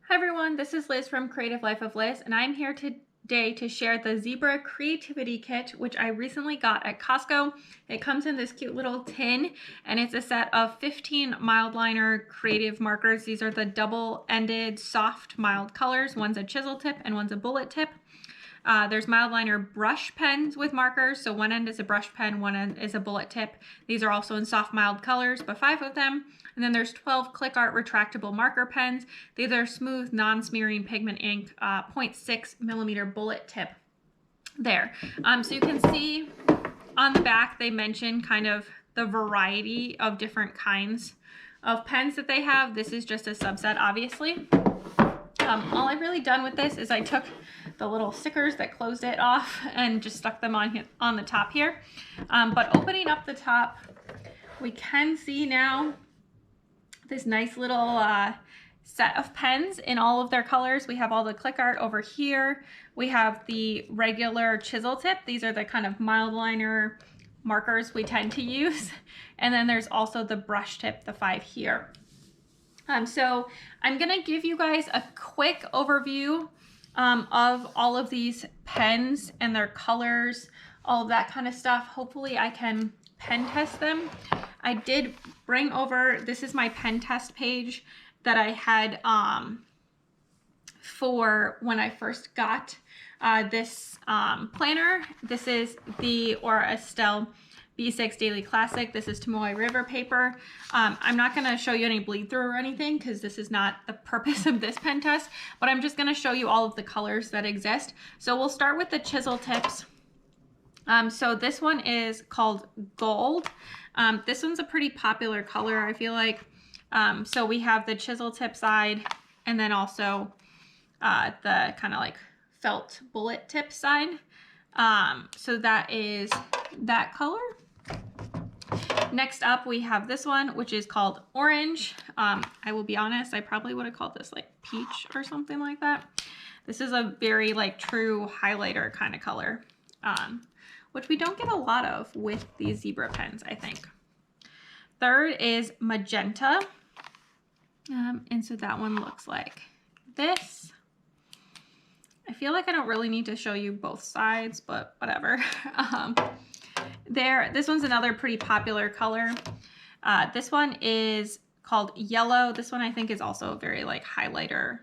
Hi everyone, this is Liz from Creative Life of Liz, and I'm here today to share the Zebra Creativity Kit, which I recently got at Costco. It comes in this cute little tin, and it's a set of 15 Mildliner creative markers. These are the double-ended, soft, mild colors. One's a chisel tip and one's a bullet tip. There's Mildliner brush pens with markers. So one end is a brush pen, one end is a bullet tip. These are also in soft, mild colors, but 5 of them. And then there's 12 Click Art retractable marker pens. These are smooth, non-smearing pigment ink, 0.6 millimeter bullet tip there. So you can see on the back, they mention kind of the variety of different kinds of pens that they have. This is just a subset, obviously. All I've really done with this is I took the little stickers that closed it off and just stuck them on the top here. But opening up the top, we can see now this nice little set of pens in all of their colors. We have all the Click Art over here. We have the regular chisel tip. These are the kind of Mildliner markers we tend to use. And then there's also the brush tip, the 5 here. So I'm gonna give you guys a quick overview of all of these pens and their colors, all of that kind of stuff. Hopefully I can pen test them. I did bring over, this is my pen test page that I had for when I first got this planner. This is the Aura Estelle B6 Daily Classic. This is Tomoe River paper. I'm not going to show you any bleed through or anything because this is not the purpose of this pen test, but I'm just going to show you all of the colors that exist. So we'll start with the chisel tips. So this one is called Gold. This one's a pretty popular color, I feel like. So we have the chisel tip side and then also the kind of like felt bullet tip side. So that is that color. Next up, we have this one, which is called Orange. I will be honest, I probably would have called this like peach or something like that. This is a very like true highlighter kind of color, which we don't get a lot of with these Zebra pens, I think. Third is Magenta. And so that one looks like this. I feel like I don't really need to show you both sides, but whatever. This one's another pretty popular color. This one is called Yellow. This one I think is also a very like highlighter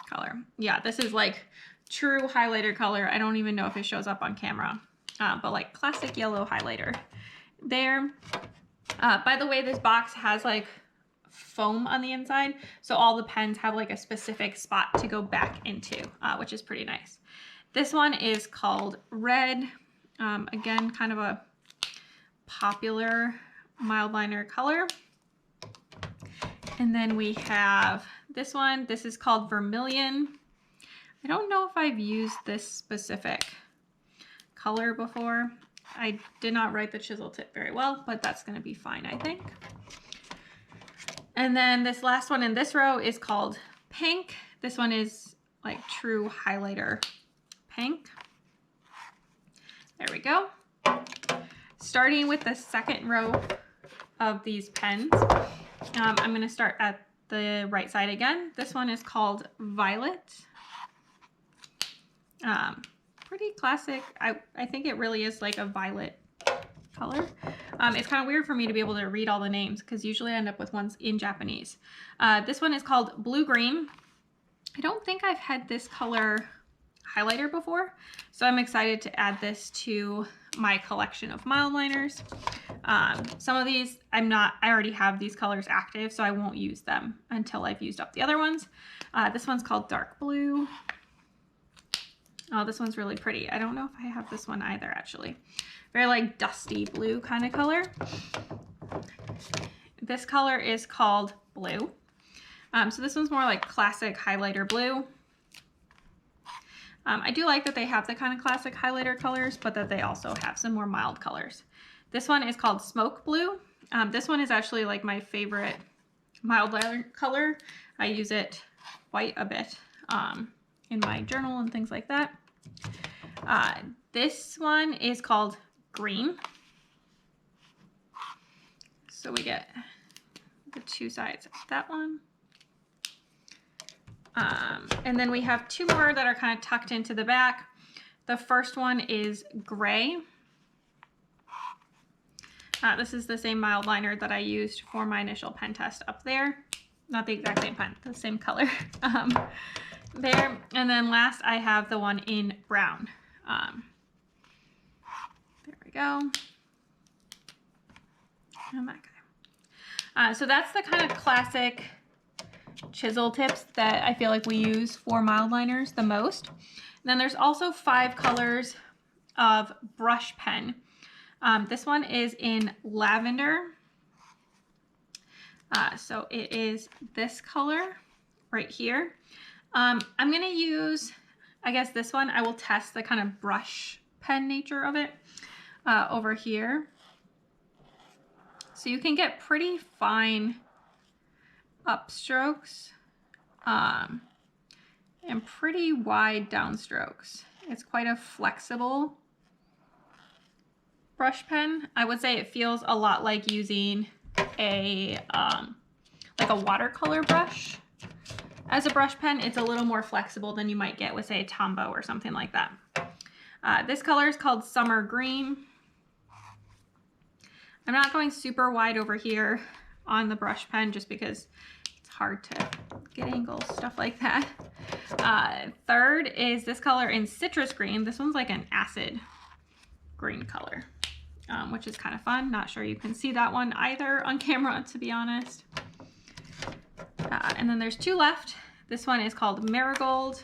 color. Yeah, this is like true highlighter color. I don't even know if it shows up on camera, but like classic yellow highlighter there. By the way, this box has like foam on the inside, so all the pens have like a specific spot to go back into, which is pretty nice. This one is called Red. Again, kind of a popular Mildliner color. And then we have this one. This is called Vermilion. I don't know if I've used this specific color before. I did not write the chisel tip very well, but that's going to be fine, I think. And then this last one in this row is called Pink. This one is like true highlighter pink. There we go. Starting with the second row of these pens, I'm going to start at the right side again. This one is called Violet. Pretty classic. I think it really is like a violet color. It's kind of weird for me to be able to read all the names because usually I end up with ones in Japanese. This one is called Blue Green. I don't think I've had this color highlighter before, so I'm excited to add this to my collection of Mildliners. Some of these I already have these colors active, so I won't use them until I've used up the other ones. This one's called Dark Blue. Oh, this one's really pretty. I don't know if I have this one either, actually. Very like dusty blue kind of color. This color is called Blue. So this one's more like classic highlighter blue. I do like that they have the kind of classic highlighter colors, but that they also have some more mild colors. This one is called Smoke Blue. This one is actually like my favorite Mildliner color. I use it quite a bit in my journal and things like that. This one is called green. So we get the two sides of that one. And then we have two more that are kind of tucked into the back. The first one is gray. This is the same Mildliner that I used for my initial pen test up there. Not the exact same pen, the same color there. And then last I have the one in brown. There we go. And that guy. So that's the kind of classic chisel tips that I feel like we use for Mildliners the most. And then there's also 5 colors of brush pen. This one is in lavender. So it is this color right here. I'm going to use, I guess this one, I will test the kind of brush pen nature of it over here. So you can get pretty fine upstrokes and pretty wide downstrokes. It's quite a flexible brush pen. I would say it feels a lot like using a like a watercolor brush as a brush pen. It's a little more flexible than you might get with, say, a Tombow or something like that. This color is called Summer Green. I'm not going super wide over here on the brush pen just because it's hard to get angles, stuff like that. Third is this color in Citrus Green. This one's like an acid green color, which is kind of fun. Not sure you can see that one either on camera, to be honest. And then there's 2 left. This one is called Marigold,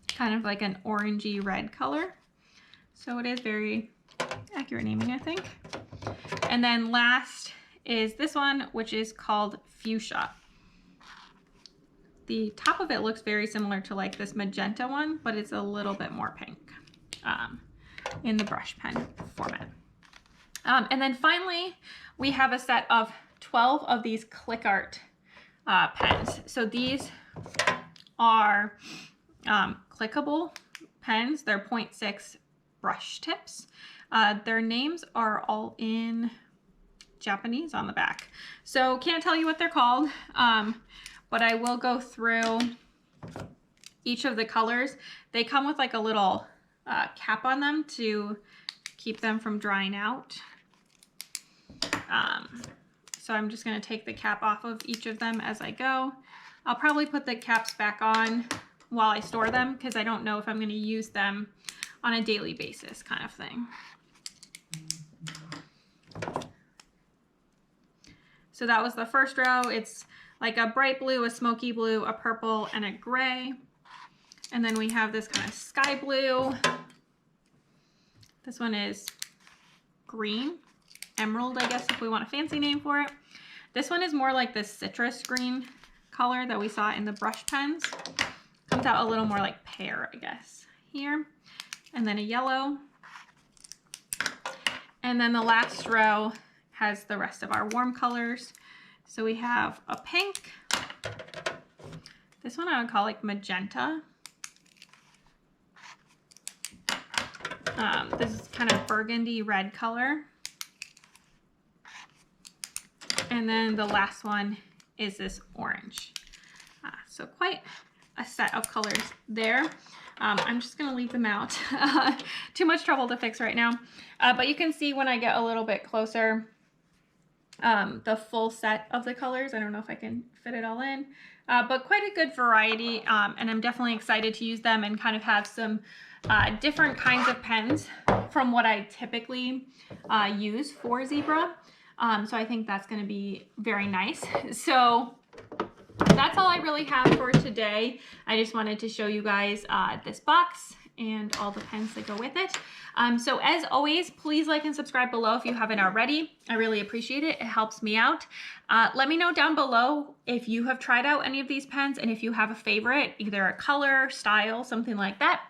kind of like an orangey red color. So it is very accurate naming, I think. And then last is this one, which is called Fuchsia. The top of it looks very similar to like this magenta one, but it's a little bit more pink in the brush pen format. And then finally, we have a set of 12 of these click art pens. So these are clickable pens. They're 0.6 brush tips. Their names are all in Japanese on the back. So can't tell you what they're called, but I will go through each of the colors. They come with like a little cap on them to keep them from drying out. So I'm just going to take the cap off of each of them as I go. I'll probably put the caps back on while I store them because I don't know if I'm going to use them on a daily basis, kind of thing. So that was the first row. It's like a bright blue, a smoky blue, a purple, and a gray. And then we have this kind of sky blue. This one is green, emerald, I guess, if we want a fancy name for it. This one is more like the citrus green color that we saw in the brush pens. Comes out a little more like pear, I guess, here. And then a yellow. And then the last row has the rest of our warm colors. So we have a pink. This one I would call like magenta. This is kind of burgundy red color. And then the last one is this orange. So quite a set of colors there. I'm just gonna leave them out. Too much trouble to fix right now. But you can see when I get a little bit closer, the full set of the colors. I don't know if I can fit it all in, but quite a good variety. And I'm definitely excited to use them and kind of have some different kinds of pens from what I typically use for Zebra. So I think that's going to be very nice. So that's all I really have for today. I just wanted to show you guys this box and all the pens that go with it. So as always, please like and subscribe below if you haven't already. I really appreciate it. It helps me out. Let me know down below if you have tried out any of these pens and if you have a favorite, either a color, style, something like that.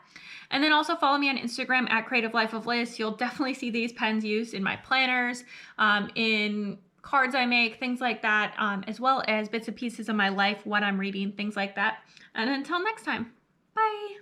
And then also follow me on Instagram at Creative Life of Liz. You'll definitely see these pens used in my planners, in cards I make, things like that, as well as bits and pieces of my life, what I'm reading, things like that. And until next time, bye.